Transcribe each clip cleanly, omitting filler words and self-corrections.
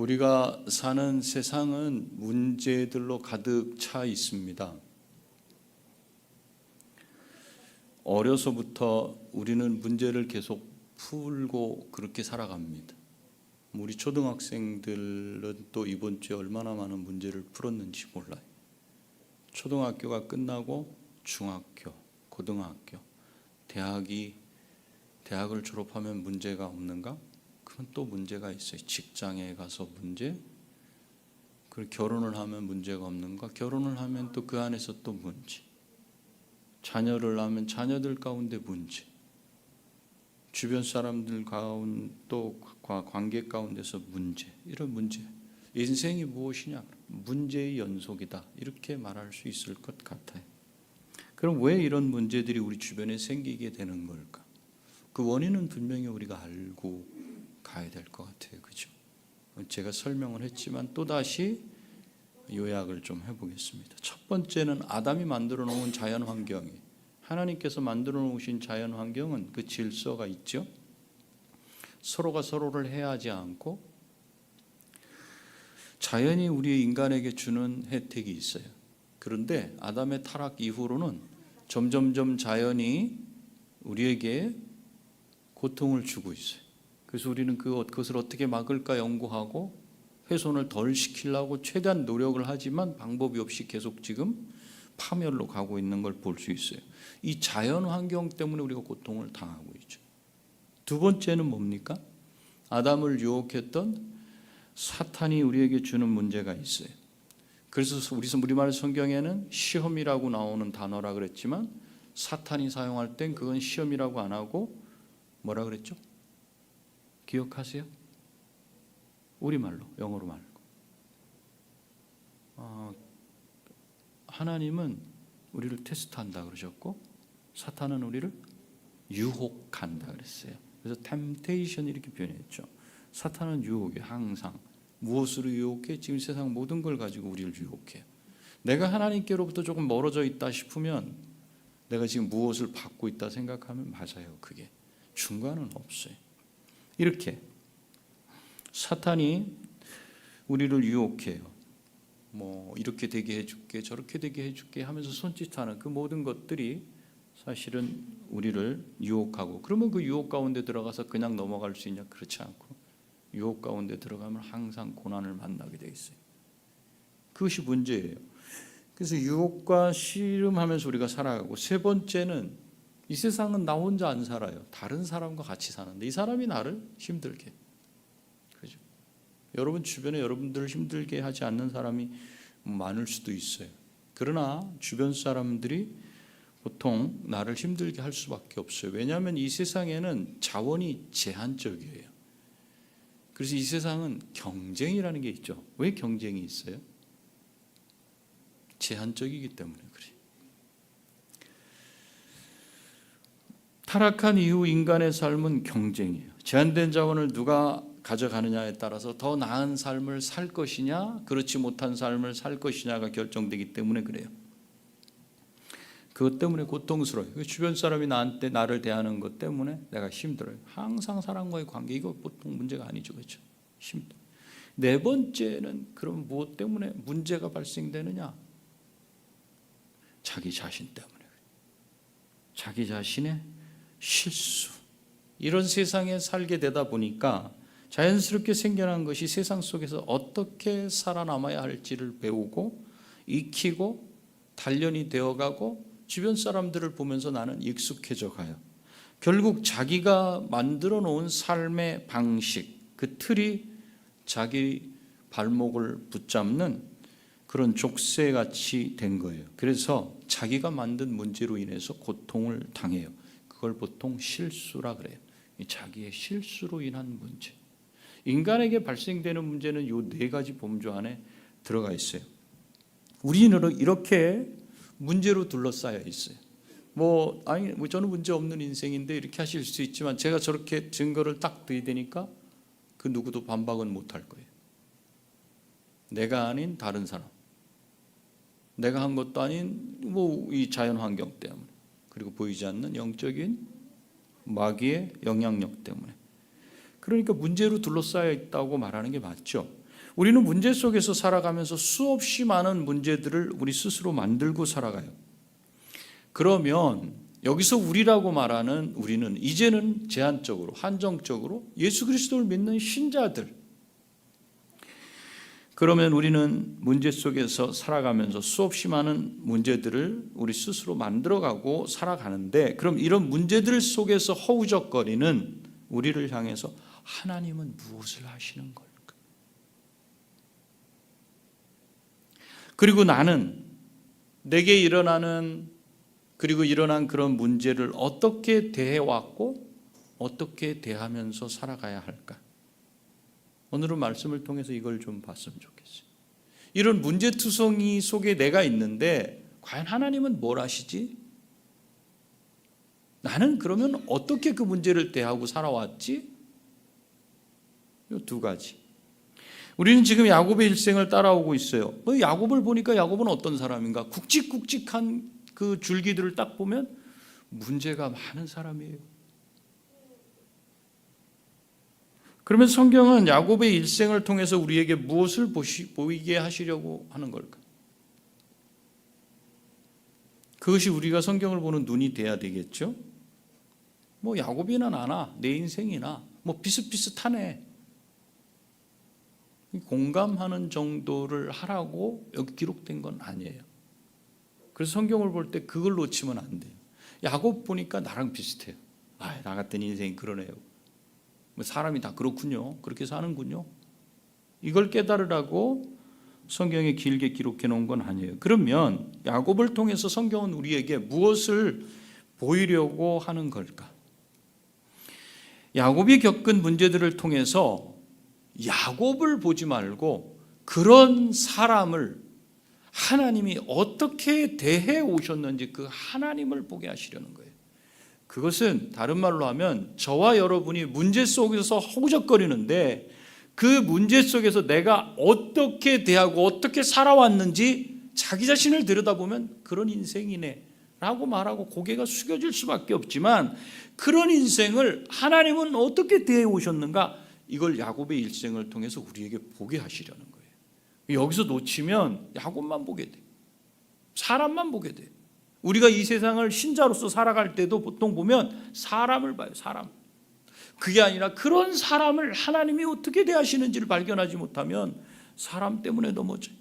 우리가 사는 세상은 문제들로 가득 차 있습니다. 어려서부터 우리는 문제를 계속 풀고 그렇게 살아갑니다. 우리 초등학생들은 또 이번 주에 얼마나 많은 문제를 풀었는지 몰라요. 초등학교가 끝나고 중학교, 고등학교, 대학을 졸업하면 문제가 없는가? 그건 또 문제가 있어요. 직장에 가서 문제, 그리고 결혼을 하면 문제가 없는가? 결혼을 하면 또 그 안에서 또 문제, 자녀를 낳으면 자녀들 가운데 문제, 주변 사람들 가운데 또 관계 가운데서 문제, 이런 문제. 인생이 무엇이냐? 문제의 연속이다, 이렇게 말할 수 있을 것 같아요. 그럼 왜 이런 문제들이 우리 주변에 생기게 되는 걸까? 그 원인은 분명히 우리가 알고 가야 될 것 같아요. 그죠? 제가 설명을 했지만 또다시 요약을 좀 해보겠습니다. 첫 번째는 아담이 만들어 놓은 자연 환경이, 하나님께서 만들어 놓으신 자연 환경은 그 질서가 있죠. 서로가 서로를 해하지 않고 자연이 우리 인간에게 주는 혜택이 있어요. 그런데 아담의 타락 이후로는 점점점 자연이 우리에게 고통을 주고 있어요. 그래서 우리는 그것을 어떻게 막을까 연구하고 훼손을 덜 시키려고 최대한 노력을 하지만 방법이 없이 계속 지금 파멸로 가고 있는 걸 볼 수 있어요. 이 자연 환경 때문에 우리가 고통을 당하고 있죠. 두 번째는 뭡니까? 아담을 유혹했던 사탄이 우리에게 주는 문제가 있어요. 그래서 우리말 성경에는 시험이라고 나오는 단어라 그랬지만 사탄이 사용할 땐 그건 시험이라고 안 하고 뭐라 그랬죠? 기억하세요? 우리말로, 영어로 말고. 하나님은 우리를 테스트한다 그러셨고 사탄은 우리를 유혹한다 그랬어요. 그래서 temptation 이렇게 표현했죠. 사탄은 유혹이에요. 항상 무엇으로 유혹해? 지금 세상 모든 걸 가지고 우리를 유혹해요. 내가 하나님께로부터 조금 멀어져 있다 싶으면 내가 지금 무엇을 받고 있다 생각하면 맞아요. 그게 중간은 없어요. 이렇게 사탄이 우리를 유혹해요. 뭐 이렇게 되게 해줄게, 저렇게 되게 해줄게 하면서 손짓하는 그 모든 것들이 사실은 우리를 유혹하고, 그러면 그 유혹 가운데 들어가서 그냥 넘어갈 수 있냐? 그렇지 않고 유혹 가운데 들어가면 항상 고난을 만나게 돼 있어요. 그것이 문제예요. 그래서 유혹과 씨름하면서 우리가 살아가고, 세 번째는 이 세상은 나 혼자 안 살아요. 다른 사람과 같이 사는데 이 사람이 나를 힘들게 해요. 그죠? 여러분 주변에 여러분들을 힘들게 하지 않는 사람이 많을 수도 있어요. 그러나 주변 사람들이 보통 나를 힘들게 할 수밖에 없어요. 왜냐하면 이 세상에는 자원이 제한적이에요. 그래서 이 세상은 경쟁이라는 게 있죠. 왜 경쟁이 있어요? 제한적이기 때문에 그래요. 타락한 이후 인간의 삶은 경쟁이에요. 제한된 자원을 누가 가져가느냐에 따라서 더 나은 삶을 살 것이냐, 그렇지 못한 삶을 살 것이냐가 결정되기 때문에 그래요. 그것 때문에 고통스러워요. 주변 사람이 나를 대하는 것 때문에 내가 힘들어요. 항상 사람과의 관계, 이거 보통 문제가 아니죠. 그렇죠? 힘들어요. 네 번째는 그럼 무엇 때문에 문제가 발생되느냐? 자기 자신 때문에. 자기 자신의 실수. 이런 세상에 살게 되다 보니까 자연스럽게 생겨난 것이 세상 속에서 어떻게 살아남아야 할지를 배우고 익히고 단련이 되어가고 주변 사람들을 보면서 나는 익숙해져 가요. 결국 자기가 만들어 놓은 삶의 방식, 그 틀이 자기 발목을 붙잡는 그런 족쇄같이 된 거예요. 그래서 자기가 만든 문제로 인해서 고통을 당해요. 그걸 보통 실수라 그래요. 자기의 실수로 인한 문제. 인간에게 발생되는 문제는 이 네 가지 범주 안에 들어가 있어요. 우리는 이렇게 문제로 둘러싸여 있어요. 저는 문제 없는 인생인데 이렇게 하실 수 있지만 제가 저렇게 증거를 딱 들이대니까 그 누구도 반박은 못할 거예요. 내가 아닌 다른 사람, 내가 한 것도 아닌 이 자연 환경 때문에, 그리고 보이지 않는 영적인 마귀의 영향력 때문에. 그러니까 문제로 둘러싸여 있다고 말하는 게 맞죠. 우리는 문제 속에서 살아가면서 수없이 많은 문제들을 우리 스스로 만들고 살아가요. 그러면 여기서 우리라고 말하는 우리는 이제는 제한적으로, 한정적으로 예수 그리스도를 믿는 신자들. 그러면 우리는 문제 속에서 살아가면서 수없이 많은 문제들을 우리 스스로 만들어가고 살아가는데, 그럼 이런 문제들 속에서 허우적거리는 우리를 향해서 하나님은 무엇을 하시는 걸까? 그리고 나는 내게 일어나는, 그리고 일어난 그런 문제를 어떻게 대해왔고 어떻게 대하면서 살아가야 할까? 오늘은 말씀을 통해서 이걸 좀 봤으면 좋겠어요. 이런 문제투성이 속에 내가 있는데 과연 하나님은 뭘 하시지? 나는 그러면 어떻게 그 문제를 대하고 살아왔지? 이 두 가지. 우리는 지금 야곱의 일생을 따라오고 있어요. 야곱을 보니까 야곱은 어떤 사람인가? 굵직굵직한 그 줄기들을 딱 보면 문제가 많은 사람이에요. 그러면 성경은 야곱의 일생을 통해서 우리에게 무엇을 보이게 하시려고 하는 걸까? 그것이 우리가 성경을 보는 눈이 돼야 되겠죠? 야곱이나 나나 내 인생이나 비슷비슷하네. 공감하는 정도를 하라고 여기 기록된 건 아니에요. 그래서 성경을 볼 때 그걸 놓치면 안 돼요. 야곱 보니까 나랑 비슷해요. 나 같은 인생이 그러네요. 사람이 다 그렇군요. 그렇게 사는군요. 이걸 깨달으라고 성경에 길게 기록해 놓은 건 아니에요. 그러면 야곱을 통해서 성경은 우리에게 무엇을 보이려고 하는 걸까? 야곱이 겪은 문제들을 통해서 야곱을 보지 말고 그런 사람을 하나님이 어떻게 대해 오셨는지 그 하나님을 보게 하시려는 거예요. 그것은 다른 말로 하면 저와 여러분이 문제 속에서 허우적거리는데 그 문제 속에서 내가 어떻게 대하고 어떻게 살아왔는지 자기 자신을 들여다보면 그런 인생이네 라고 말하고 고개가 숙여질 수밖에 없지만, 그런 인생을 하나님은 어떻게 대해 오셨는가, 이걸 야곱의 일생을 통해서 우리에게 보게 하시려는 거예요. 여기서 놓치면 야곱만 보게 돼. 사람만 보게 돼. 우리가 이 세상을 신자로서 살아갈 때도 보통 보면 사람을 봐요. 사람. 그게 아니라 그런 사람을 하나님이 어떻게 대하시는지를 발견하지 못하면 사람 때문에 넘어져요.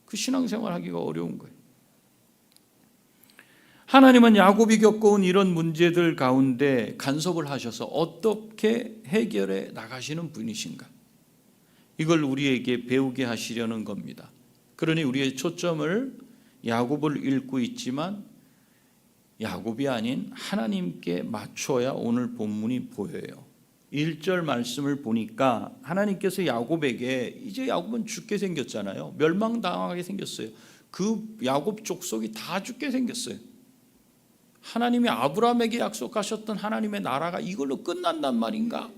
그 신앙생활 하기가 어려운 거예요. 하나님은 야곱이 겪어온 이런 문제들 가운데 간섭을 하셔서 어떻게 해결해 나가시는 분이신가? 이걸 우리에게 배우게 하시려는 겁니다. 그러니 우리의 초점을 야곱을 읽고 있지만 야곱이 아닌 하나님께 맞춰야 오늘 본문이 보여요. 1절 말씀을 보니까 하나님께서 야곱에게, 이제 야곱은 죽게 생겼잖아요. 멸망당하게 생겼어요. 그 야곱 족속이 다 죽게 생겼어요. 하나님이 아브라함에게 약속하셨던 하나님의 나라가 이걸로 끝난단 말인가?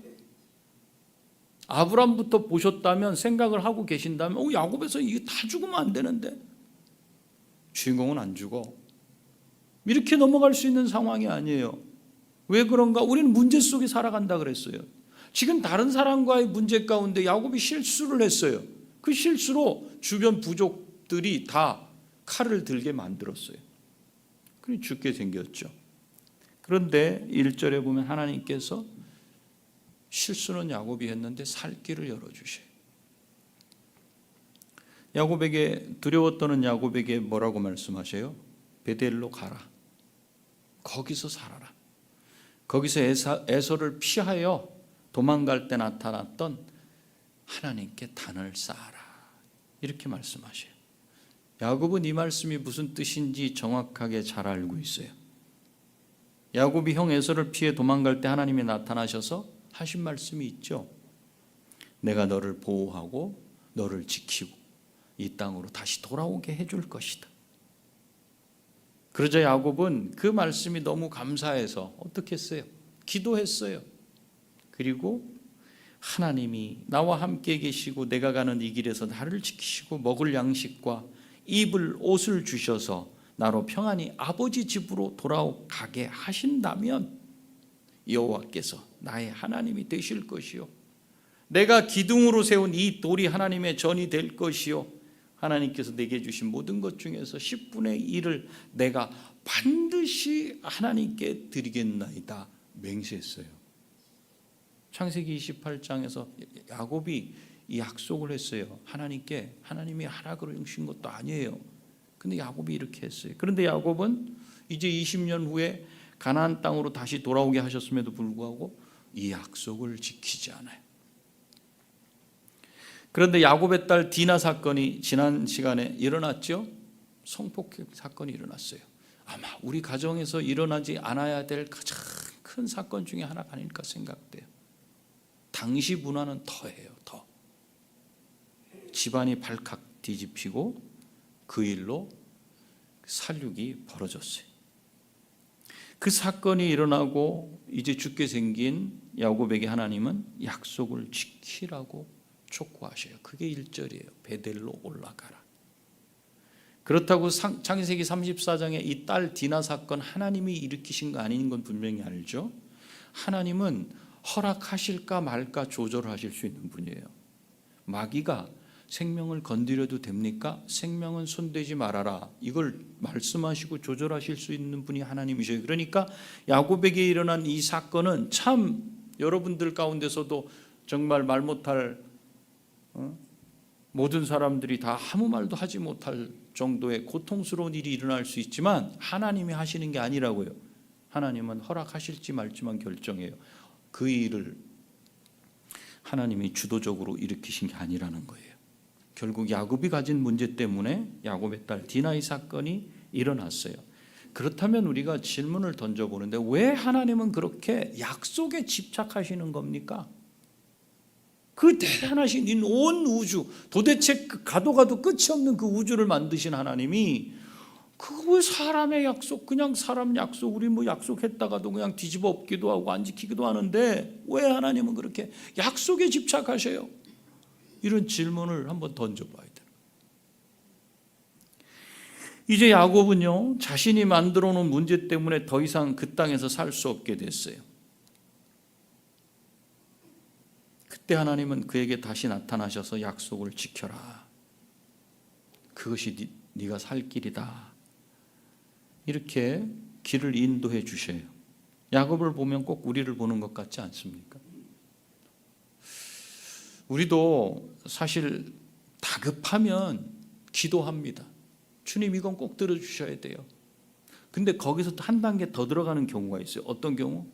아브라함부터 보셨다면, 생각을 하고 계신다면 야곱에서 이게 다 죽으면 안 되는데 주인공은 안 죽어. 이렇게 넘어갈 수 있는 상황이 아니에요. 왜 그런가? 우리는 문제 속에 살아간다 그랬어요. 지금 다른 사람과의 문제 가운데 야곱이 실수를 했어요. 그 실수로 주변 부족들이 다 칼을 들게 만들었어요. 그래서 죽게 생겼죠. 그런데 1절에 보면 하나님께서 실수는 야곱이 했는데 살 길을 열어주셔요. 야곱에게, 두려워 떠는 야곱에게 뭐라고 말씀하셔요? 베델로 가라. 거기서 살아라. 거기서 에서를 피하여 도망갈 때 나타났던 하나님께 단을 쌓아라. 이렇게 말씀하셔요. 야곱은 이 말씀이 무슨 뜻인지 정확하게 잘 알고 있어요. 야곱이 형 에서를 피해 도망갈 때 하나님이 나타나셔서 하신 말씀이 있죠. 내가 너를 보호하고 너를 지키고 이 땅으로 다시 돌아오게 해줄 것이다. 그러자 야곱은 그 말씀이 너무 감사해서 어떻게 했어요? 기도했어요. 그리고 하나님이 나와 함께 계시고 내가 가는 이 길에서 나를 지키시고 먹을 양식과 입을 옷을 주셔서 나로 평안히 아버지 집으로 돌아가게 하신다면 여호와께서 나의 하나님이 되실 것이요 내가 기둥으로 세운 이 돌이 하나님의 전이 될 것이요 하나님께서 내게 주신 모든 것 중에서 10분의 1을 내가 반드시 하나님께 드리겠나이다 맹세했어요. 창세기 28장에서 야곱이 이 약속을 했어요. 하나님께. 하나님이 하라 그러신 것도 아니에요. 근데 야곱이 이렇게 했어요. 그런데 야곱은 이제 20년 후에 가나안 땅으로 다시 돌아오게 하셨음에도 불구하고 이 약속을 지키지 않아요. 그런데 야곱의 딸 디나 사건이 지난 시간에 일어났죠. 성폭행 사건이 일어났어요. 아마 우리 가정에서 일어나지 않아야 될 가장 큰 사건 중에 하나가 아닐까 생각돼요. 당시 문화는 더해요. 더. 집안이 발칵 뒤집히고 그 일로 살육이 벌어졌어요. 그 사건이 일어나고 이제 죽게 생긴 야곱에게 하나님은 약속을 지키라고 촉구하셔요. 그게 1절이에요. 베델로 올라가라. 그렇다고 창세기 34장에 이 딸 디나 사건 하나님이 일으키신 거 아닌 건 분명히 알죠. 하나님은 허락하실까 말까 조절하실 수 있는 분이에요. 마귀가 생명을 건드려도 됩니까? 생명은 손대지 말아라. 이걸 말씀하시고 조절하실 수 있는 분이 하나님이셔요. 그러니까 야곱에게 일어난 이 사건은 참 여러분들 가운데서도 정말 말 못할 모든 사람들이 다 아무 말도 하지 못할 정도의 고통스러운 일이 일어날 수 있지만 하나님이 하시는 게 아니라고요. 하나님은 허락하실지 말지만 결정해요. 그 일을 하나님이 주도적으로 일으키신 게 아니라는 거예요. 결국 야곱이 가진 문제 때문에 야곱의 딸 디나의 사건이 일어났어요. 그렇다면 우리가 질문을 던져보는데 왜 하나님은 그렇게 약속에 집착하시는 겁니까? 그 대단하신 이 온 우주, 도대체 가도 끝이 없는 그 우주를 만드신 하나님이 그 사람의 약속, 그냥 사람 약속, 우리 뭐 약속했다가도 그냥 뒤집어 엎기도 하고 안 지키기도 하는데 왜 하나님은 그렇게 약속에 집착하셔요? 이런 질문을 한번 던져봐야 돼요. 이제 야곱은요, 자신이 만들어 놓은 문제 때문에 더 이상 그 땅에서 살 수 없게 됐어요. 그때 하나님은 그에게 다시 나타나셔서 약속을 지켜라. 그것이 네가 살 길이다. 이렇게 길을 인도해 주셔요. 야곱을 보면 꼭 우리를 보는 것 같지 않습니까? 우리도 사실 다급하면 기도합니다. 주님 이건 꼭 들어주셔야 돼요. 근데 거기서 한 단계 더 들어가는 경우가 있어요. 어떤 경우?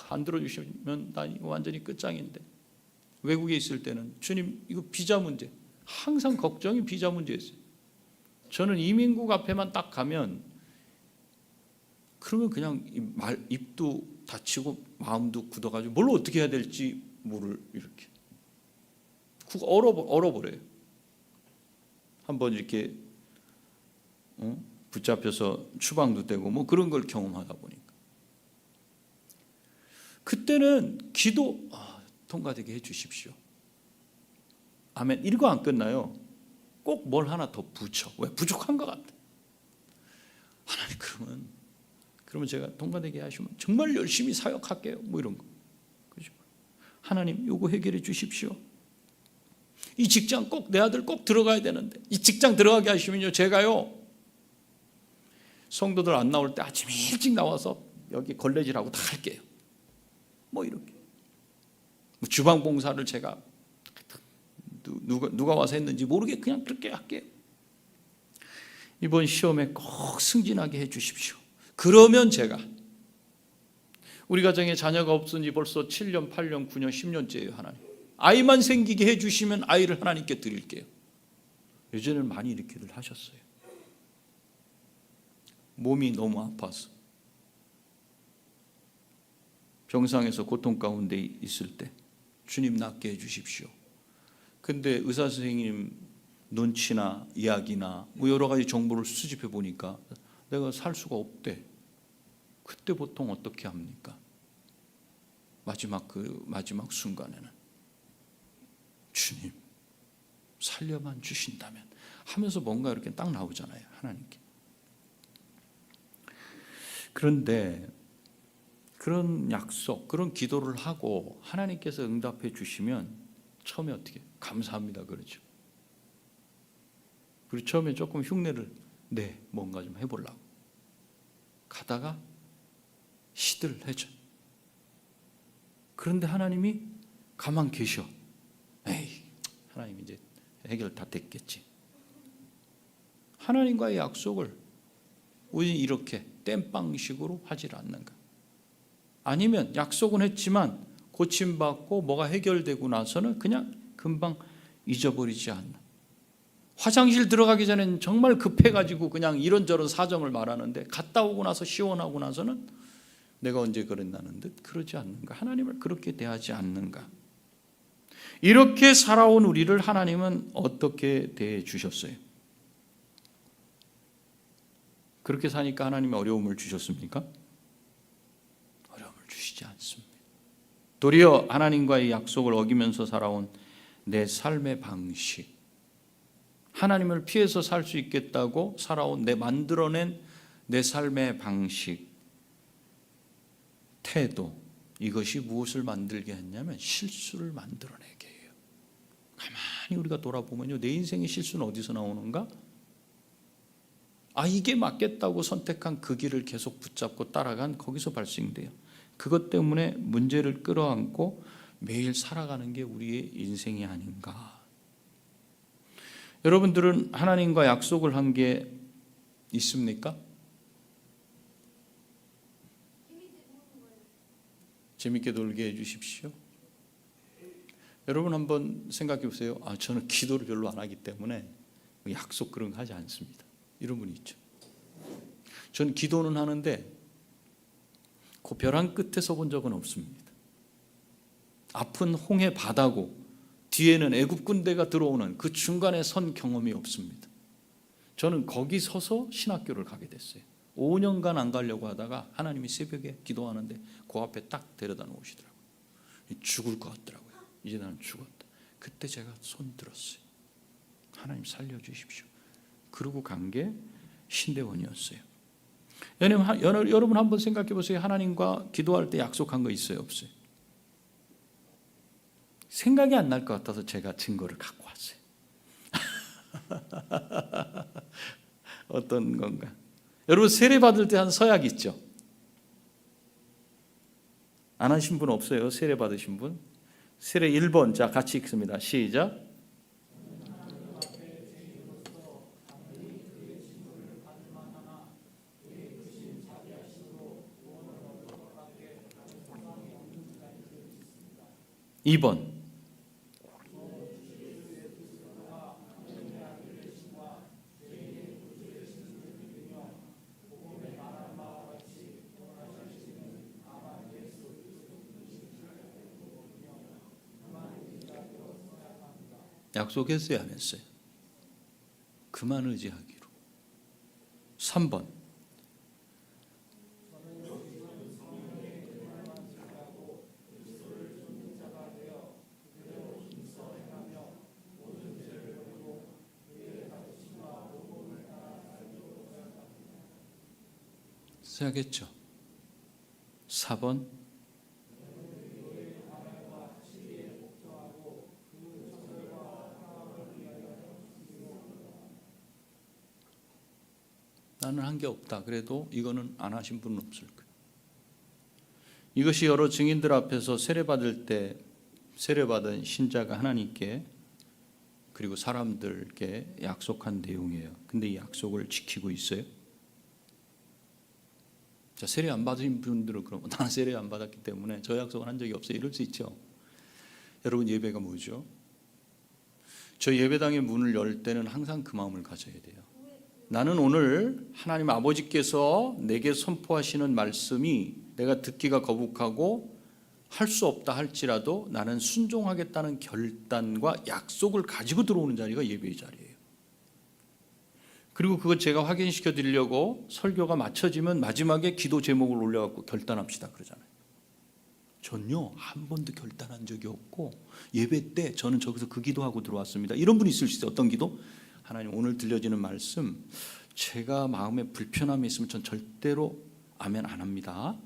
안 들어주시면 나 이거 완전히 끝장인데. 외국에 있을 때는 주님 이거 비자 문제, 항상 걱정이 비자 문제였어요. 저는 이민국 앞에만 딱 가면 그러면 그냥 입도 다치고 마음도 굳어가지고 뭘 어떻게 해야 될지 모를 이렇게 얼어버려요. 한번 이렇게 붙잡혀서 추방도 되고 뭐 그런 걸 경험하다 보니까 그때는 기도 통과되게 해주십시오. 아멘. 이거 안 끝나요. 꼭 뭘 하나 더 붙여. 왜? 부족한 것 같아. 하나님 그러면 제가 통과되게 하시면 정말 열심히 사역할게요. 뭐 이런 거. 그죠? 하나님 요거 해결해 주십시오. 이 직장 꼭 내 아들 꼭 들어가야 되는데 이 직장 들어가게 하시면요 제가요 성도들 안 나올 때 아침 일찍 나와서 여기 걸레질하고 다 할게요. 뭐 이렇게 주방 봉사를 제가 누가 와서 했는지 모르게 그냥 그렇게 할게요. 이번 시험에 꼭 승진하게 해 주십시오. 그러면 제가 우리 가정에 자녀가 없은 지 벌써 7년, 8년, 9년, 10년째예요. 하나님 아이만 생기게 해주시면 아이를 하나님께 드릴게요. 예전에는 많이 이렇게들 하셨어요. 몸이 너무 아파서 병상에서 고통 가운데 있을 때 주님 낫게 해주십시오. 근데 의사 선생님 눈치나 이야기나 뭐 여러 가지 정보를 수집해 보니까 내가 살 수가 없대. 그때 보통 어떻게 합니까? 마지막 순간에는 주님 살려만 주신다면 하면서 뭔가 이렇게 딱 나오잖아요. 하나님께. 그런데 그런 약속, 그런 기도를 하고 하나님께서 응답해 주시면 처음에 어떻게 감사합니다 그러죠. 그리고 처음에 조금 흉내를 뭔가 좀 해보려고 가다가 시들해져. 그런데 하나님이 가만 계셔. 에이, 하나님 이제 해결 다 됐겠지. 하나님과의 약속을 우리 이렇게 땜빵식으로 하질 않는가? 아니면 약속은 했지만 고침받고 뭐가 해결되고 나서는 그냥 금방 잊어버리지 않나? 화장실 들어가기 전엔 정말 급해가지고 그냥 이런저런 사정을 말하는데 갔다 오고 나서 시원하고 나서는 내가 언제 그랬나는 듯 그러지 않는가? 하나님을 그렇게 대하지 않는가? 이렇게 살아온 우리를 하나님은 어떻게 대해 주셨어요? 그렇게 사니까 하나님이 어려움을 주셨습니까? 어려움을 주시지 않습니다. 도리어 하나님과의 약속을 어기면서 살아온 내 삶의 방식, 하나님을 피해서 살 수 있겠다고 살아온 만들어낸 내 삶의 방식, 태도, 이것이 무엇을 만들게 했냐면 실수를 만들어내게 해요. 가만히 우리가 돌아보면요, 내 인생의 실수는 어디서 나오는가? 이게 맞겠다고 선택한 그 길을 계속 붙잡고 따라간 거기서 발생돼요. 그것 때문에 문제를 끌어안고 매일 살아가는 게 우리의 인생이 아닌가. 여러분들은 하나님과 약속을 한 게 있습니까? 재밌게 놀게 해주십시오. 여러분 한번 생각해 보세요. 저는 기도를 별로 안 하기 때문에 약속 그런 거 하지 않습니다. 이런 분이 있죠. 저는 기도는 하는데 그 벼랑 끝에 서본 적은 없습니다. 앞은 홍해 바다고 뒤에는 애굽 군대가 들어오는 그 중간에 선 경험이 없습니다. 저는 거기 서서 신학교를 가게 됐어요. 5년간 안 가려고 하다가 하나님이 새벽에 기도하는데 그 앞에 딱 데려다 놓으시더라고요. 죽을 것 같더라고요. 이제 나는 죽었다. 그때 제가 손 들었어요. 하나님 살려주십시오. 그러고 간 게 신대원이었어요. 여러분 한번 생각해 보세요. 하나님과 기도할 때 약속한 거 있어요, 없어요? 생각이 안 날 것 같아서 제가 증거를 갖고 왔어요. 어떤 건가? 여러분 세례 받을 때 한 서약 있죠? 안 하신 분 없어요? 세례 받으신 분? 세례 1번, 자 같이 읽습니다. 시작. (2번) 약속했어요, 안 했어요? 그만 의지하기로. 3번 써야겠죠. 4번 나는 한 게 없다. 그래도 이거는 안 하신 분은 없을 거예요. 이것이 여러 증인들 앞에서 세례받을 때 세례받은 신자가 하나님께 그리고 사람들께 약속한 내용이에요. 근데 이 약속을 지키고 있어요? 자, 세례 안 받으신 분들은 그럼 나는 세례 안 받았기 때문에 저 약속은 한 적이 없어요. 이럴 수 있죠. 여러분 예배가 뭐죠? 저 예배당의 문을 열 때는 항상 그 마음을 가져야 돼요. 나는 오늘 하나님 아버지께서 내게 선포하시는 말씀이 내가 듣기가 거북하고 할 수 없다 할지라도 나는 순종하겠다는 결단과 약속을 가지고 들어오는 자리가 예배의 자리예요. 그리고 그거 제가 확인시켜 드리려고 설교가 마쳐지면 마지막에 기도 제목을 올려갖고 결단합시다 그러잖아요. 전요 한 번도 결단한 적이 없고 예배 때 저는 저기서 그 기도하고 들어왔습니다. 이런 분이 있을 수 있어요. 어떤 기도? 하나님 오늘 들려지는 말씀 제가 마음에 불편함이 있으면 전 절대로 아멘 안 합니다.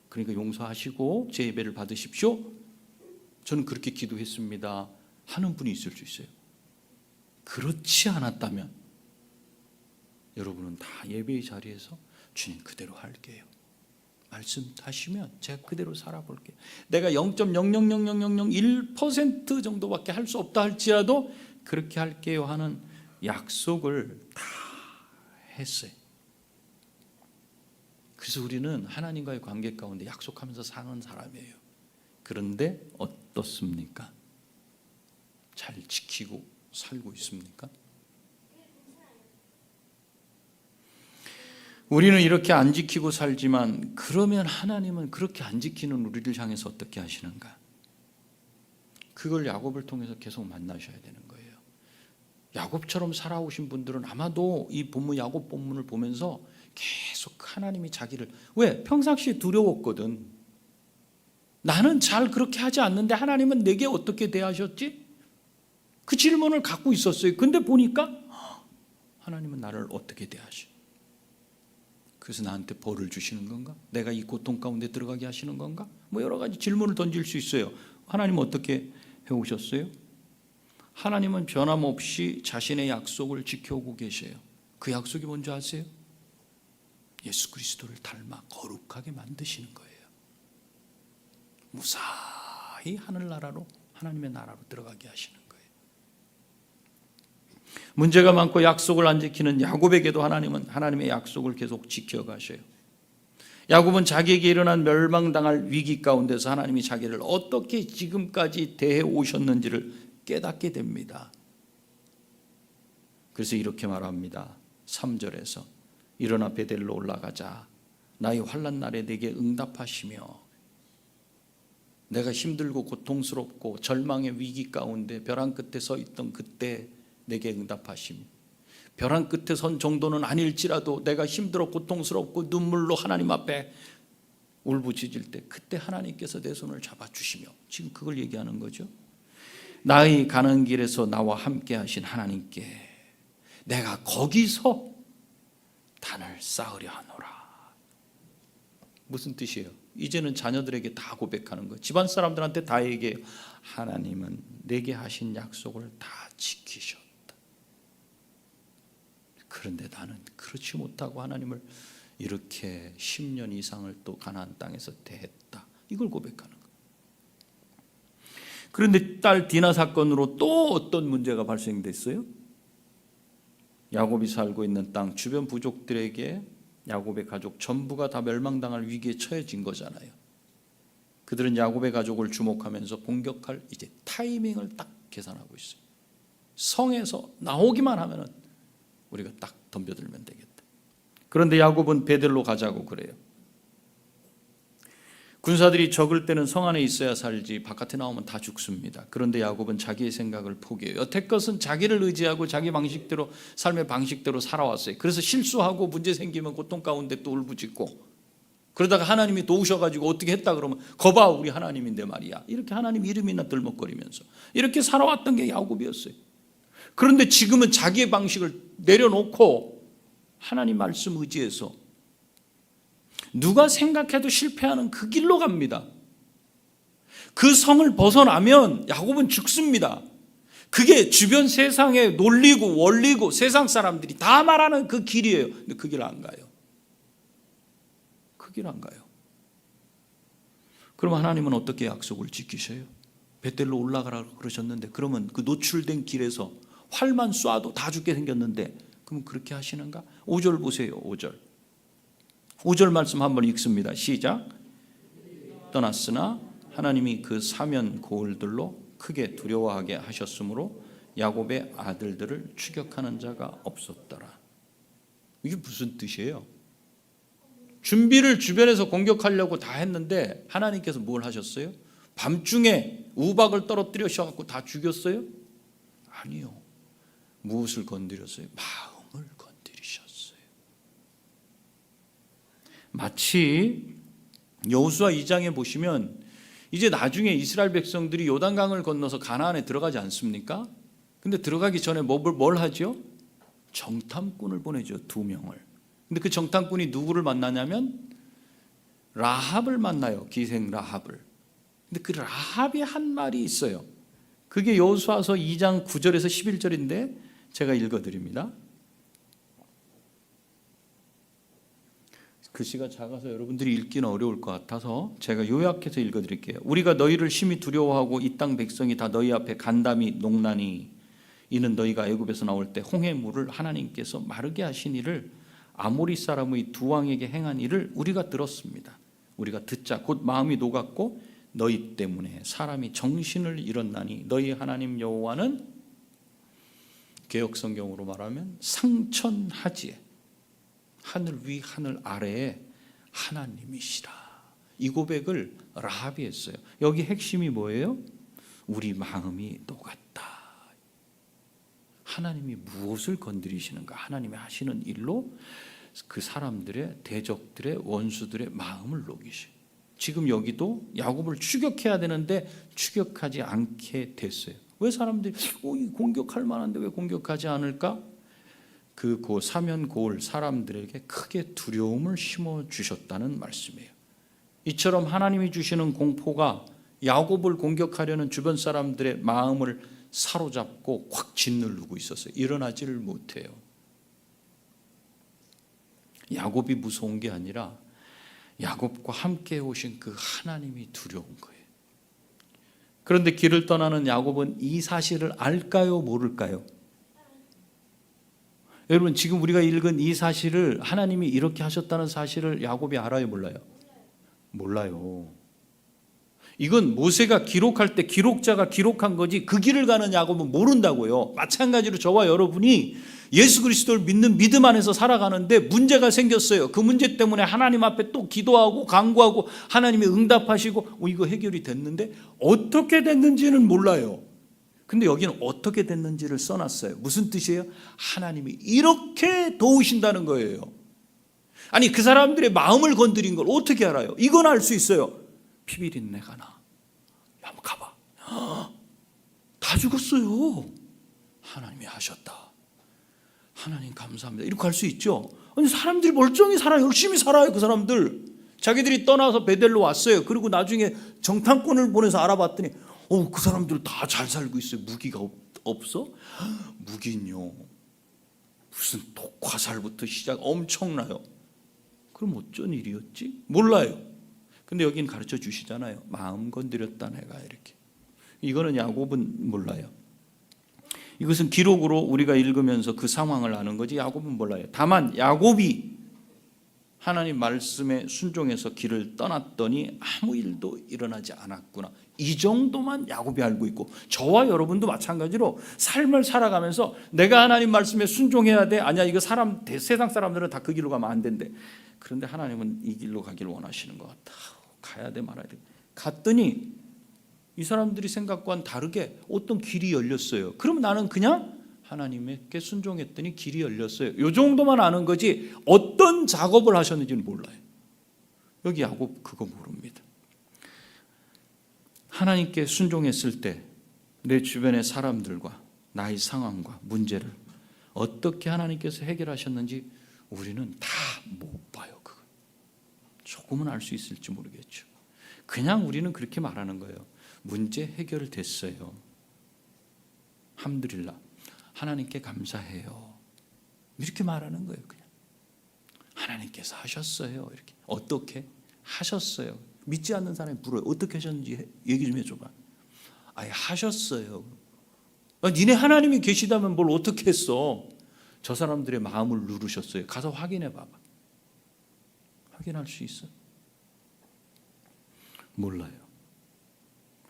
그러니까 용서하시고 제 예배를 받으십시오. 저는 그렇게 기도했습니다 하는 분이 있을 수 있어요. 그렇지 않았다면 여러분은 다 예배의 자리에서 주님 그대로 할게요, 말씀하시면 제가 그대로 살아볼게요. 내가 0.0000001% 정도밖에 할 수 없다 할지라도 그렇게 할게요 하는 약속을 다 했어요. 그래서 우리는 하나님과의 관계 가운데 약속하면서 사는 사람이에요. 그런데 어떻습니까? 잘 지키고 살고 있습니까? 우리는 이렇게 안 지키고 살지만 그러면 하나님은 그렇게 안 지키는 우리를 향해서 어떻게 하시는가? 그걸 야곱을 통해서 계속 만나셔야 되는 거예요. 야곱처럼 살아오신 분들은 아마도 이 본문 야곱 본문을 보면서 계속 하나님이 자기를, 왜? 평상시에 두려웠거든. 나는 잘 그렇게 하지 않는데 하나님은 내게 어떻게 대하셨지? 그 질문을 갖고 있었어요. 근데 보니까 하나님은 나를 어떻게 대하시? 그래서 나한테 벌을 주시는 건가? 내가 이 고통 가운데 들어가게 하시는 건가? 뭐 여러 가지 질문을 던질 수 있어요. 하나님은 어떻게 해오셨어요? 하나님은 변함없이 자신의 약속을 지켜오고 계셔요. 그 약속이 뭔지 아세요? 예수 그리스도를 닮아 거룩하게 만드시는 거예요. 무사히 하늘나라로, 하나님의 나라로 들어가게 하시는 거예요. 문제가 많고 약속을 안 지키는 야곱에게도 하나님은 하나님의 약속을 계속 지켜가셔요. 야곱은 자기에게 일어난 멸망당할 위기 가운데서 하나님이 자기를 어떻게 지금까지 대해 오셨는지를 깨닫게 됩니다. 그래서 이렇게 말합니다. 3절에서 일어나 베델로 올라가자. 나의 환난 날에 내게 응답하시며, 내가 힘들고 고통스럽고 절망의 위기 가운데 벼랑 끝에 서 있던 그때 내게 응답하시며, 벼랑 끝에 선 정도는 아닐지라도 내가 힘들어 고통스럽고 눈물로 하나님 앞에 울부짖을 때 그때 하나님께서 내 손을 잡아주시며, 지금 그걸 얘기하는 거죠. 나의 가는 길에서 나와 함께 하신 하나님께 내가 거기서 단을 쌓으려 하노라. 무슨 뜻이에요? 이제는 자녀들에게 다 고백하는 거예요. 집안 사람들한테 다 얘기해요. 하나님은 내게 하신 약속을 다 지키셨다. 그런데 나는 그렇지 못하고 하나님을 이렇게 10년 이상을 또 가나안 땅에서 대했다. 이걸 고백하는 거예요. 그런데 딸 디나 사건으로 또 어떤 문제가 발생됐어요? 야곱이 살고 있는 땅 주변 부족들에게 야곱의 가족 전부가 다 멸망당할 위기에 처해진 거잖아요. 그들은 야곱의 가족을 주목하면서 공격할 이제 타이밍을 딱 계산하고 있어요. 성에서 나오기만 하면은 우리가 딱 덤벼들면 되겠다. 그런데 야곱은 베델로 가자고 그래요. 군사들이 적을 때는 성 안에 있어야 살지 바깥에 나오면 다 죽습니다. 그런데 야곱은 자기의 생각을 포기해요. 여태껏은 자기를 의지하고 자기 방식대로, 삶의 방식대로 살아왔어요. 그래서 실수하고 문제 생기면 고통 가운데 또 울부짖고, 그러다가 하나님이 도우셔가지고 어떻게 했다 그러면 거봐 우리 하나님인데 말이야, 이렇게 하나님 이름이나 들먹거리면서 이렇게 살아왔던 게 야곱이었어요. 그런데 지금은 자기의 방식을 내려놓고 하나님 말씀 의지해서 누가 생각해도 실패하는 그 길로 갑니다. 그 성을 벗어나면 야곱은 죽습니다. 그게 주변 세상에 놀리고 원리고 세상 사람들이 다 말하는 그 길이에요. 근데 그 길 안 가요. 그 길 안 가요. 그럼 하나님은 어떻게 약속을 지키셔요? 베델로 올라가라고 그러셨는데, 그러면 그 노출된 길에서 활만 쏴도 다 죽게 생겼는데 그럼 그렇게 하시는가? 5절 보세요. 5절 말씀 한번 읽습니다. 시작. 떠났으나 하나님이 그 사면 고을들로 크게 두려워하게 하셨으므로 야곱의 아들들을 추격하는 자가 없었더라. 이게 무슨 뜻이에요? 준비를 주변에서 공격하려고 다 했는데 하나님께서 뭘 하셨어요? 밤중에 우박을 떨어뜨리셔서 다 죽였어요? 아니요. 무엇을 건드렸어요? 마음을 건드리셨어요. 마치 여호수아 2장에 보시면 이제 나중에 이스라엘 백성들이 요단강을 건너서 가나안에 들어가지 않습니까? 근데 들어가기 전에 뭘 하죠? 정탐꾼을 보내죠. 2명을. 근데 그 정탐꾼이 누구를 만나냐면 라합을 만나요. 기생 라합을. 근데 그 라합이 한 말이 있어요. 그게 여호수아서 2장 9절에서 11절인데 제가 읽어드립니다. 글씨가 작아서 여러분들이 읽기는 어려울 것 같아서 제가 요약해서 읽어드릴게요. 우리가 너희를 심히 두려워하고 이 땅 백성이 다 너희 앞에 간담이 녹나니 이는 너희가 애굽에서 나올 때 홍해 물을 하나님께서 마르게 하신 일을 아모리 사람의 두 왕에게 행한 일을 우리가 들었습니다. 우리가 듣자 곧 마음이 녹았고 너희 때문에 사람이 정신을 잃었나니 너희 하나님 여호와는 개역 성경으로 말하면 상천하지에 하늘 위 하늘 아래에 하나님이시라. 이 고백을 라합이 했어요. 여기 핵심이 뭐예요? 우리 마음이 녹았다. 하나님이 무엇을 건드리시는가? 하나님이 하시는 일로 그 사람들의 대적들의 원수들의 마음을 녹이시. 지금 여기도 야곱을 추격해야 되는데 추격하지 않게 됐어요. 왜 사람들이 공격할 만한데 왜 공격하지 않을까? 그 사면 고을 사람들에게 크게 두려움을 심어 주셨다는 말씀이에요. 이처럼 하나님이 주시는 공포가 야곱을 공격하려는 주변 사람들의 마음을 사로잡고 확 짓누르고 있었어요. 일어나지를 못해요. 야곱이 무서운 게 아니라 야곱과 함께 오신 그 하나님이 두려운 거예요. 그런데 길을 떠나는 야곱은 이 사실을 알까요, 모를까요? 여러분, 지금 우리가 읽은 이 사실을, 하나님이 이렇게 하셨다는 사실을 야곱이 알아요, 몰라요? 몰라요. 이건 모세가 기록할 때 기록자가 기록한 거지 그 길을 가는 야곱은 모른다고요. 마찬가지로 저와 여러분이 예수 그리스도를 믿는 믿음 안에서 살아가는데 문제가 생겼어요. 그 문제 때문에 하나님 앞에 또 기도하고 간구하고 하나님이 응답하시고 이거 해결이 됐는데 어떻게 됐는지는 몰라요. 근데 여기는 어떻게 됐는지를 써놨어요. 무슨 뜻이에요? 하나님이 이렇게 도우신다는 거예요. 아니, 그 사람들의 마음을 건드린 걸 어떻게 알아요? 이건 알 수 있어요. 피비린내가 나. 한번 가봐. 다 죽었어요. 하나님이 하셨다. 하나님 감사합니다. 이렇게 할 수 있죠. 아니, 사람들이 멀쩡히 살아요. 열심히 살아요. 그 사람들. 자기들이 떠나서 베델로 왔어요. 그리고 나중에 정탐꾼을 보내서 알아봤더니 그 사람들 다 잘 살고 있어요. 무기가 없어? 무기는요, 무슨 독화살부터 시작 엄청나요. 그럼 어쩐 일이었지? 몰라요. 근데 여기는 가르쳐 주시잖아요. 마음 건드렸다 내가 이렇게. 이거는 야곱은 몰라요. 이것은 기록으로 우리가 읽으면서 그 상황을 아는 거지 야곱은 몰라요. 다만 야곱이 하나님 말씀에 순종해서 길을 떠났더니 아무 일도 일어나지 않았구나. 이 정도만 야곱이 알고 있고, 저와 여러분도 마찬가지로 삶을 살아가면서 내가 하나님 말씀에 순종해야 돼. 아니야, 이거 세상 사람들은 다 그 길로 가면 안 된대. 그런데 하나님은 이 길로 가기를 원하시는 것 같아. 가야 돼 말아야 돼. 갔더니 이 사람들이 생각과는 다르게 어떤 길이 열렸어요. 그럼 나는 그냥 하나님께 순종했더니 길이 열렸어요. 이 정도만 아는 거지 어떤 작업을 하셨는지는 몰라요. 여기 야곱 그거 모릅니다. 하나님께 순종했을 때 내 주변의 사람들과 나의 상황과 문제를 어떻게 하나님께서 해결하셨는지 우리는 다 못 봐요. 그건 조금은 알 수 있을지 모르겠죠. 그냥 우리는 그렇게 말하는 거예요. 문제 해결됐어요. 함드릴라. 하나님께 감사해요. 이렇게 말하는 거예요. 그냥 하나님께서 하셨어요. 이렇게 어떻게 하셨어요. 믿지 않는 사람이 물어요. 어떻게 하셨는지 얘기 좀 해줘봐. 아예 하셨어요. 니네 하나님이 계시다면 뭘 어떻게 했어? 저 사람들의 마음을 누르셨어요. 가서 확인해 봐봐. 확인할 수 있어? 몰라요.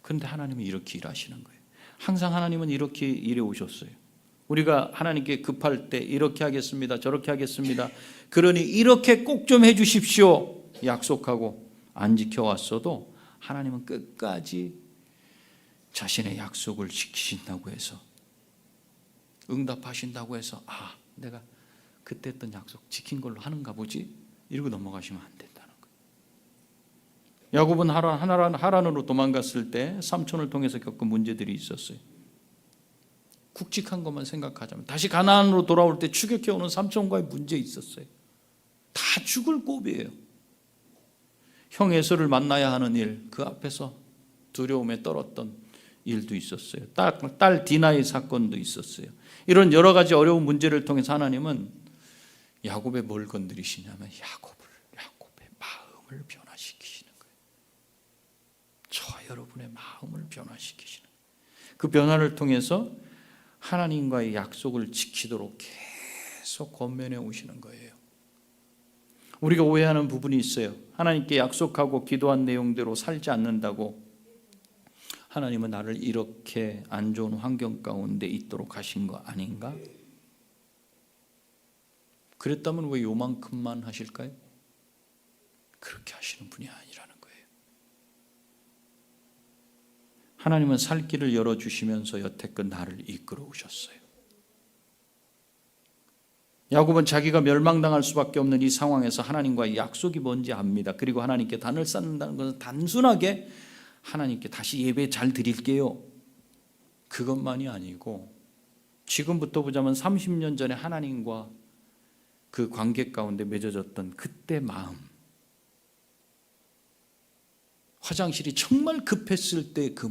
그런데 하나님이 이렇게 일하시는 거예요. 항상 하나님은 이렇게 일해 오셨어요. 우리가 하나님께 급할 때 이렇게 하겠습니다. 저렇게 하겠습니다. 그러니 이렇게 꼭 좀 해주십시오. 약속하고 안 지켜왔어도 하나님은 끝까지 자신의 약속을 지키신다고 해서, 응답하신다고 해서 내가 그때 했던 약속 지킨 걸로 하는가 보지? 이러고 넘어가시면 안 된다는 거예요. 야곱은 하란으로 도망갔을 때 삼촌을 통해서 겪은 문제들이 있었어요. 굵직한 것만 생각하자면 다시 가나안으로 돌아올 때 추격해오는 삼촌과의 문제 있었어요. 다 죽을 곱이에요. 형 에서를 만나야 하는 일, 그 앞에서 두려움에 떨었던 일도 있었어요. 딸 디나의 사건도 있었어요. 이런 여러 가지 어려운 문제를 통해서 하나님은 야곱의 뭘 건드리시냐면 야곱의 마음을 변화시키시는 거예요. 저와 여러분의 마음을 변화시키시는 거예요. 그 변화를 통해서 하나님과의 약속을 지키도록 계속 권면해 오시는 거예요. 우리가 오해하는 부분이 있어요. 하나님께 약속하고 기도한 내용대로 살지 않는다고 하나님은 나를 이렇게 안 좋은 환경 가운데 있도록 하신 거 아닌가? 그랬다면 왜 요만큼만 하실까요? 그렇게 하시는 분이 아니라는 거예요. 하나님은 살 길을 열어주시면서 여태껏 나를 이끌어 오셨어요. 야곱은 자기가 멸망당할 수밖에 없는 이 상황에서 하나님과의 약속이 뭔지 압니다. 그리고 하나님께 단을 쌓는다는 것은 단순하게 하나님께 다시 예배 잘 드릴게요, 그것만이 아니고 지금부터 보자면 30년 전에 하나님과 그 관계 가운데 맺어졌던 그때 마음, 화장실이 정말 급했을 때 그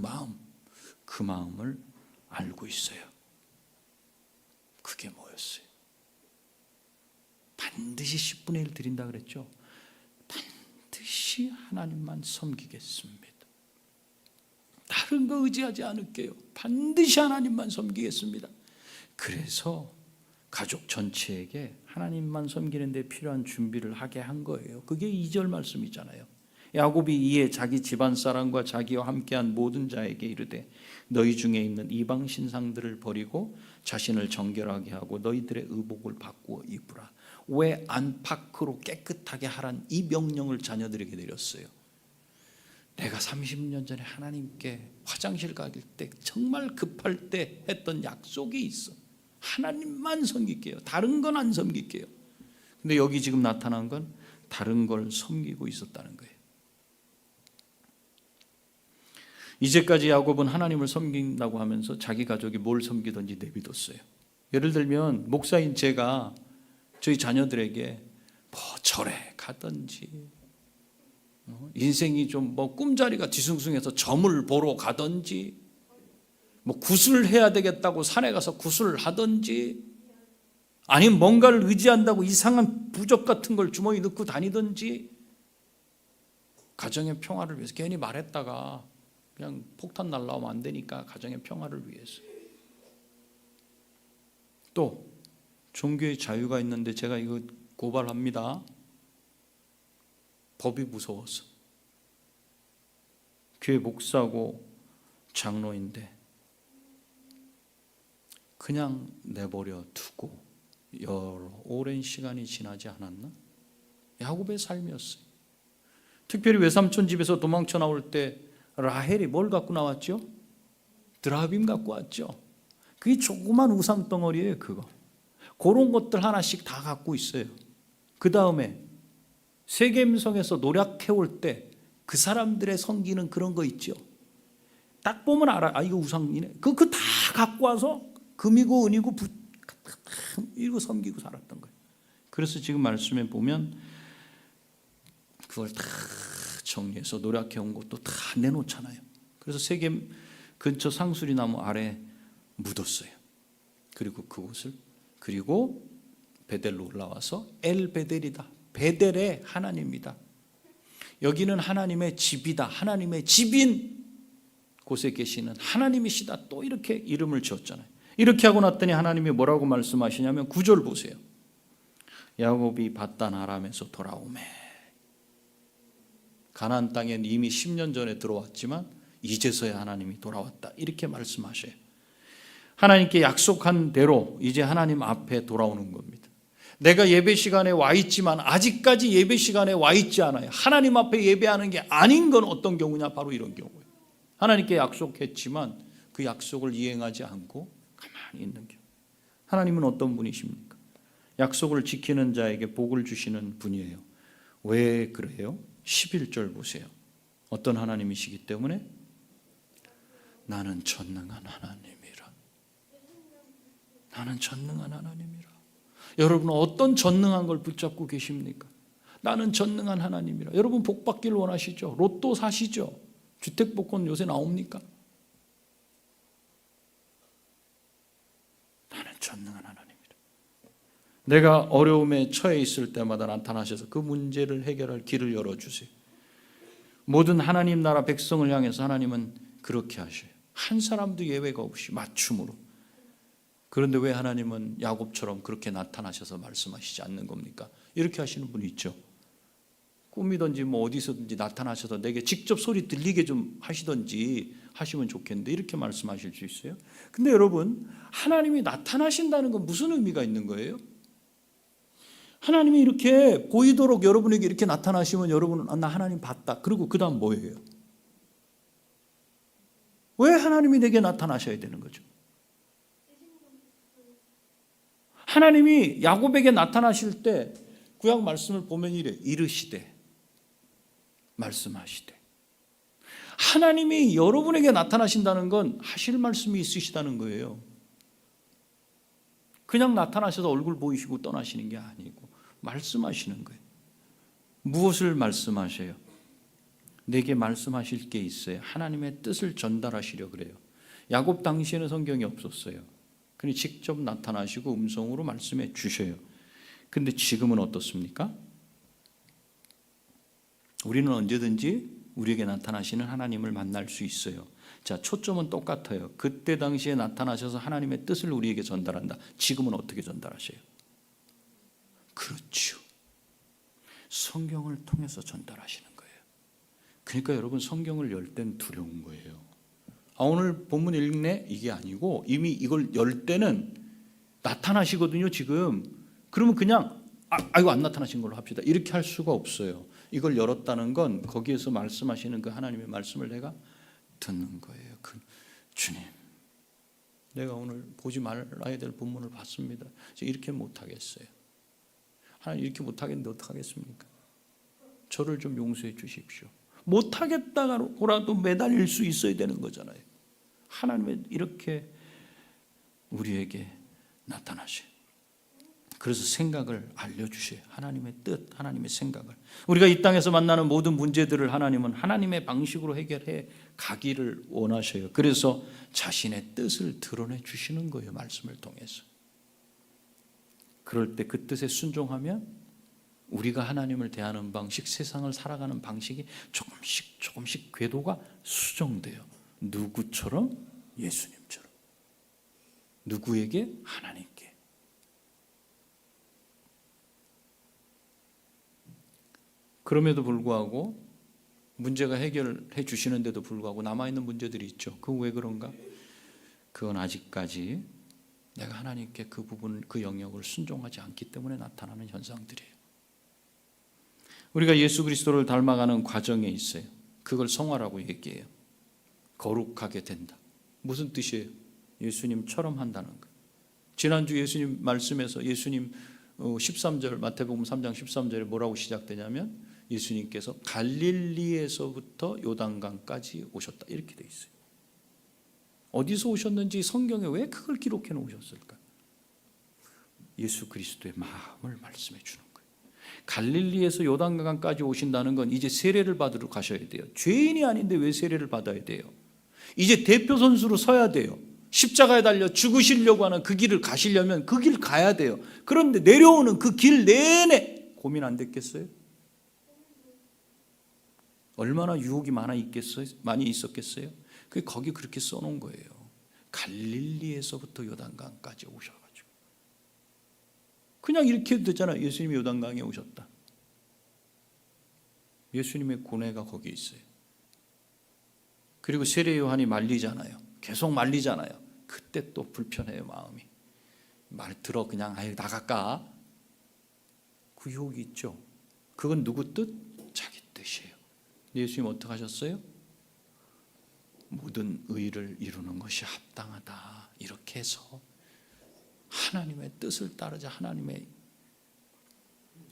마음을 알고 있어요. 그게 뭐였어요? 반드시 10분의 1 드린다 그랬죠. 반드시 하나님만 섬기겠습니다. 다른 거 의지하지 않을게요. 반드시 하나님만 섬기겠습니다. 그래서 가족 전체에게 하나님만 섬기는 데 필요한 준비를 하게 한 거예요. 그게 2절 말씀이잖아요. 야곱이 이에 자기 집안 사람과 자기와 함께한 모든 자에게 이르되 너희 중에 있는 이방 신상들을 버리고 자신을 정결하게 하고 너희들의 의복을 바꾸어 입으라. 왜 안팎으로 깨끗하게 하란 이 명령을 자녀들에게 내렸어요. 내가 30년 전에 하나님께 화장실 갈 때 정말 급할 때 했던 약속이 있어. 하나님만 섬길게요. 다른 건 안 섬길게요. 근데 여기 지금 나타난 건 다른 걸 섬기고 있었다는 거예요. 이제까지 야곱은 하나님을 섬긴다고 하면서 자기 가족이 뭘 섬기든지 내비뒀어요. 예를 들면 목사인 제가 저희 자녀들에게 뭐 절에 가든지 인생이 좀 뭐 꿈자리가 뒤숭숭해서 점을 보러 가든지 뭐 굿을 해야 되겠다고 산에 가서 굿을 하든지 아니면 뭔가를 의지한다고 이상한 부적 같은 걸 주머니 넣고 다니든지 가정의 평화를 위해서 괜히 말했다가 그냥 폭탄 날라오면 안 되니까 가정의 평화를 위해서. 또 종교의 자유가 있는데 제가 이거 고발합니다. 법이 무서워서. 교회 목사고 장로인데 그냥 내버려 두고 오랜 시간이 지나지 않았나? 야곱의 삶이었어요. 특별히 외삼촌 집에서 도망쳐 나올 때 라헬이 뭘 갖고 나왔죠? 드라빔 갖고 왔죠. 그게 조그만 우상 덩어리예요. 그런 것들 하나씩 다 갖고 있어요. 그 다음에 세겜성에서 노력해올 때 그 사람들의 섬기는 그런 거 있죠. 딱 보면 알아. 아, 이거 우상이네. 그거 다 갖고 와서 금이고 은이고 이거 섬기고 살았던 거예요. 그래서 지금 말씀에 보면 그걸 다 정리해서 노력해온 것도 다 내놓잖아요. 그래서 세겜 근처 상수리 나무 아래 묻었어요. 그리고 그곳을 그리고 베델로 올라와서 엘 베델이다. 베델의 하나님이다. 여기는 하나님의 집이다. 하나님의 집인 곳에 계시는 하나님이시다. 또 이렇게 이름을 지었잖아요. 이렇게 하고 났더니 하나님이 뭐라고 말씀하시냐면 9절 보세요. 야곱이 밧단 아람에서 돌아오매. 가나안 땅엔 이미 10년 전에 들어왔지만 이제서야 하나님이 돌아왔다. 이렇게 말씀하셔요. 하나님께 약속한 대로 이제 하나님 앞에 돌아오는 겁니다. 내가 예배 시간에 와 있지만 아직까지 예배 시간에 와 있지 않아요. 하나님 앞에 예배하는 게 아닌 건 어떤 경우냐? 바로 이런 경우예요. 하나님께 약속했지만 그 약속을 이행하지 않고 가만히 있는 경우. 하나님은 어떤 분이십니까? 약속을 지키는 자에게 복을 주시는 분이에요. 왜 그래요? 11절 보세요. 어떤 하나님이시기 때문에? 나는 전능한 하나님이라. 나는 전능한 하나님이라. 여러분은 어떤 전능한 걸 붙잡고 계십니까? 나는 전능한 하나님이라. 여러분 복 받기를 원하시죠? 로또 사시죠? 주택복권 요새 나옵니까? 나는 전능한 하나님이라. 내가 어려움에 처해 있을 때마다 나타나셔서 그 문제를 해결할 길을 열어주세요. 모든 하나님 나라 백성을 향해서 하나님은 그렇게 하셔요. 한 사람도 예외가 없이 맞춤으로. 그런데 왜 하나님은 야곱처럼 그렇게 나타나셔서 말씀하시지 않는 겁니까? 이렇게 하시는 분이 있죠. 꿈이든지 뭐 어디서든지 나타나셔서 내게 직접 소리 들리게 좀 하시든지 하시면 좋겠는데 이렇게 말씀하실 수 있어요? 근데 여러분, 하나님이 나타나신다는 건 무슨 의미가 있는 거예요? 하나님이 이렇게 보이도록 여러분에게 이렇게 나타나시면 여러분은 나 하나님 봤다. 그리고 그 다음 뭐예요? 왜 하나님이 내게 나타나셔야 되는 거죠? 하나님이 야곱에게 나타나실 때 구약 말씀을 보면 이래. 이르시되 말씀하시되. 하나님이 여러분에게 나타나신다는 건 하실 말씀이 있으시다는 거예요. 그냥 나타나셔서 얼굴 보이시고 떠나시는 게 아니고 말씀하시는 거예요. 무엇을 말씀하셔요? 내게 말씀하실 게 있어요. 하나님의 뜻을 전달하시려 그래요. 야곱 당시에는 성경이 없었어요. 그니 직접 나타나시고 음성으로 말씀해 주셔요. 근데 지금은 어떻습니까? 우리는 언제든지 우리에게 나타나시는 하나님을 만날 수 있어요. 자, 초점은 똑같아요. 그때 당시에 나타나셔서 하나님의 뜻을 우리에게 전달한다. 지금은 어떻게 전달하셔요? 그렇죠. 성경을 통해서 전달하시는 거예요. 그러니까 여러분 성경을 열 땐 두려운 거예요. 오늘 본문 읽네? 이게 아니고 이미 이걸 열 때는 나타나시거든요, 지금. 그러면 그냥 이거 안 나타나신 걸로 합시다. 이렇게 할 수가 없어요. 이걸 열었다는 건 거기에서 말씀하시는 그 하나님의 말씀을 내가 듣는 거예요. 주님, 내가 오늘 보지 말아야 될 본문을 봤습니다. 이렇게 못하겠어요. 하나님 이렇게 못하겠는데 어떡하겠습니까? 저를 좀 용서해 주십시오. 못하겠다고라도 매달릴 수 있어야 되는 거잖아요. 하나님은 이렇게 우리에게 나타나셔요. 그래서 생각을 알려주셔요. 하나님의 뜻, 하나님의 생각을. 우리가 이 땅에서 만나는 모든 문제들을 하나님은 하나님의 방식으로 해결해 가기를 원하셔요. 그래서 자신의 뜻을 드러내 주시는 거예요. 말씀을 통해서. 그럴 때 그 뜻에 순종하면 우리가 하나님을 대하는 방식, 세상을 살아가는 방식이 조금씩 궤도가 수정돼요. 누구처럼? 예수님처럼. 누구에게? 하나님께. 그럼에도 불구하고 문제가 해결해 주시는데도 불구하고 남아있는 문제들이 있죠. 그거 왜 그런가? 그건 아직까지 내가 하나님께 그 부분, 그 영역을 순종하지 않기 때문에 나타나는 현상들이에요. 우리가 예수 그리스도를 닮아가는 과정에 있어요. 그걸 성화라고 얘기해요. 거룩하게 된다. 무슨 뜻이에요? 예수님처럼 한다는 거예요. 지난주 예수님 말씀에서 예수님 13절 마태복음 3장 13절에 뭐라고 시작되냐면 예수님께서 갈릴리에서부터 요단강까지 오셨다. 이렇게 돼 있어요. 어디서 오셨는지 성경에 왜 그걸 기록해 놓으셨을까? 예수 그리스도의 마음을 말씀해 주는 거예요. 갈릴리에서 요단강까지 오신다는 건 이제 세례를 받으러 가셔야 돼요. 죄인이 아닌데 왜 세례를 받아야 돼요? 이제 대표 선수로 서야 돼요. 십자가에 달려 죽으시려고 하는 그 길을 가시려면 그 길 가야 돼요. 그런데 내려오는 그 길 내내 고민 안 됐겠어요? 얼마나 유혹이 많이 있었겠어요? 거기 그렇게 써놓은 거예요. 갈릴리에서부터 요단강까지 오셔가지고. 그냥 이렇게 해도 되잖아요. 예수님이 요단강에 오셨다. 예수님의 고뇌가 거기 있어요. 그리고 세례 요한이 말리잖아요. 계속 말리잖아요. 그때 또 불편해요, 마음이. 말 들어 그냥 나갈까? 그 유혹이 있죠. 그건 누구 뜻? 자기 뜻이에요. 예수님 어떻게 하셨어요? 모든 의를 이루는 것이 합당하다. 이렇게 해서 하나님의 뜻을 따르자.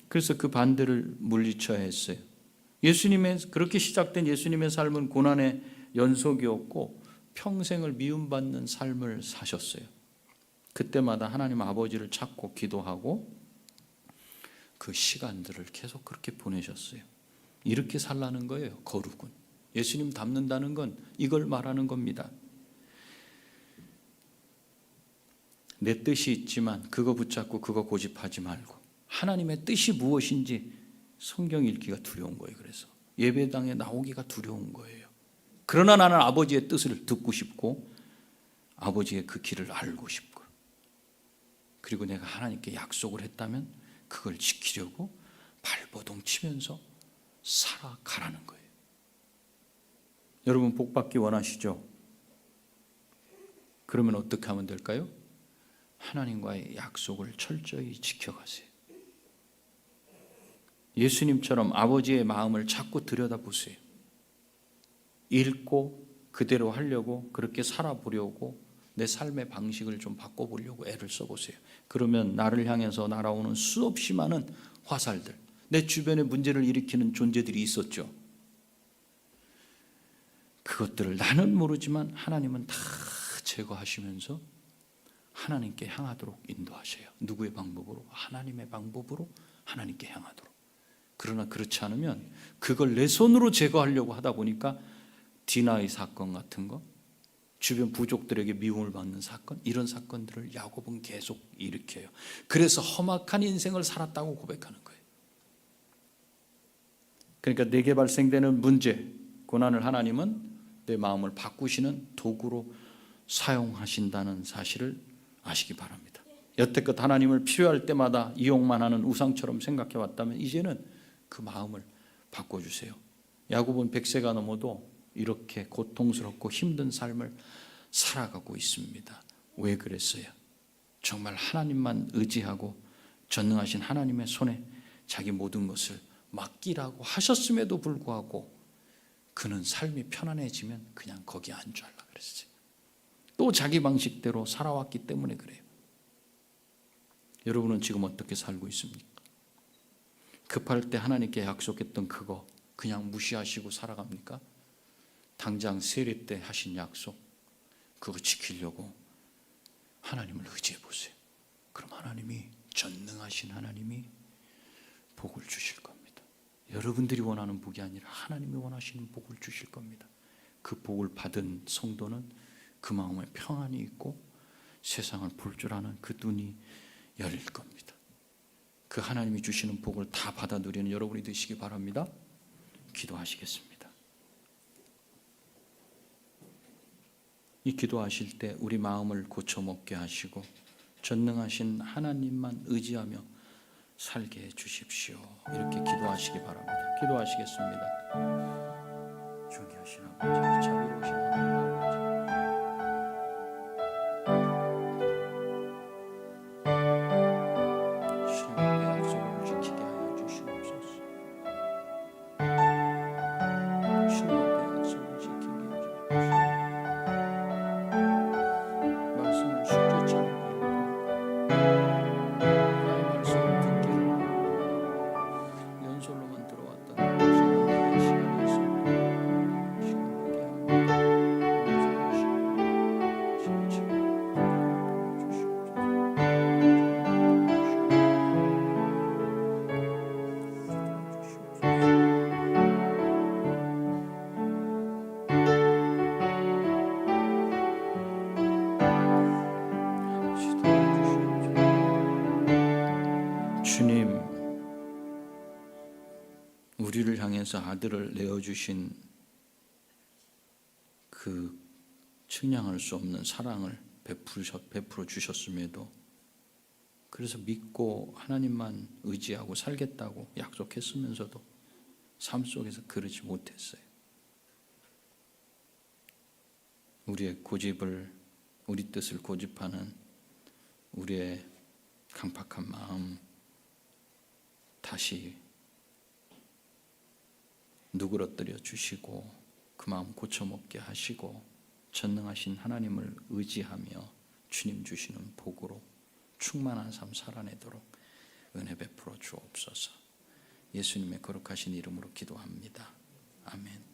그래서 그 반대를 물리쳐야 했어요. 그렇게 시작된 예수님의 삶은 고난의 연속이었고 평생을 미움받는 삶을 사셨어요. 그때마다 하나님 아버지를 찾고 기도하고 그 시간들을 계속 그렇게 보내셨어요. 이렇게 살라는 거예요. 거룩은. 예수님 닮는다는 건 이걸 말하는 겁니다. 내 뜻이 있지만 그거 붙잡고 그거 고집하지 말고 하나님의 뜻이 무엇인지 성경 읽기가 두려운 거예요. 그래서 예배당에 나오기가 두려운 거예요. 그러나 나는 아버지의 뜻을 듣고 싶고 아버지의 그 길을 알고 싶고, 그리고 내가 하나님께 약속을 했다면 그걸 지키려고 발버둥 치면서 살아가라는 거예요. 여러분 복 받기 원하시죠? 그러면 어떻게 하면 될까요? 하나님과의 약속을 철저히 지켜가세요. 예수님처럼 아버지의 마음을 자꾸 들여다보세요. 읽고 그대로 하려고, 그렇게 살아보려고, 내 삶의 방식을 좀 바꿔보려고 애를 써보세요. 그러면 나를 향해서 날아오는 수없이 많은 화살들, 내 주변에 문제를 일으키는 존재들이 있었죠. 그것들을 나는 모르지만 하나님은 다 제거하시면서 하나님께 향하도록 인도하셔요. 누구의 방법으로? 하나님의 방법으로 하나님께 향하도록. 그러나 그렇지 않으면 그걸 내 손으로 제거하려고 하다 보니까 디나의 사건 같은 거, 주변 부족들에게 미움을 받는 사건, 이런 사건들을 야곱은 계속 일으켜요. 그래서 험악한 인생을 살았다고 고백하는 거예요. 그러니까 내게 발생되는 문제, 고난을 하나님은 내 마음을 바꾸시는 도구로 사용하신다는 사실을 아시기 바랍니다. 여태껏 하나님을 필요할 때마다 이용만 하는 우상처럼 생각해 왔다면 이제는 그 마음을 바꿔주세요. 야곱은 100세가 넘어도 이렇게 고통스럽고 힘든 삶을 살아가고 있습니다. 왜 그랬어요? 정말 하나님만 의지하고 전능하신 하나님의 손에 자기 모든 것을 맡기라고 하셨음에도 불구하고 그는 삶이 편안해지면 그냥 거기 안주하려고 그랬어요. 또 자기 방식대로 살아왔기 때문에 그래요. 여러분은 지금 어떻게 살고 있습니까? 급할 때 하나님께 약속했던 그거 그냥 무시하시고 살아갑니까? 당장 세례 때 하신 약속 그거 지키려고 하나님을 의지해 보세요. 그럼 하나님이, 전능하신 하나님이 복을 주실 겁니다. 여러분들이 원하는 복이 아니라 하나님이 원하시는 복을 주실 겁니다. 그 복을 받은 성도는 그 마음에 평안이 있고 세상을 볼 줄 아는 그 눈이 열릴 겁니다. 그 하나님이 주시는 복을 다 받아 누리는 여러분이 되시기 바랍니다. 기도하시겠습니다. 이 기도하실 때 우리 마음을 고쳐먹게 하시고 전능하신 하나님만 의지하며 살게 해 주십시오. 이렇게 기도하시기 바랍니다. 기도하시겠습니다. 존귀하신 아버지, 자비로우신 하나님 아버지, 신령의 약속을 지키게 하여 주시옵소서. 신령의 약속을 지키게 해 주옵소서. 말씀을 쉽게처럼 읽고 나의 말씀을 듣기를 연설로만 들어왔던 시간들의 시간이 있습니다. 신령하게 합니다. 주님, 우리를 향해서 아들을 내어주신 그 측량할 수 없는 사랑을 베풀어 주셨음에도, 그래서 믿고 하나님만 의지하고 살겠다고 약속했으면서도 삶 속에서 그러지 못했어요. 우리의 고집을, 우리 뜻을 고집하는 우리의 강팍한 마음 다시 누그러뜨려 주시고 그 마음 고쳐먹게 하시고 전능하신 하나님을 의지하며 주님 주시는 복으로 충만한 삶 살아내도록 은혜 베풀어 주옵소서. 예수님의 거룩하신 이름으로 기도합니다. 아멘.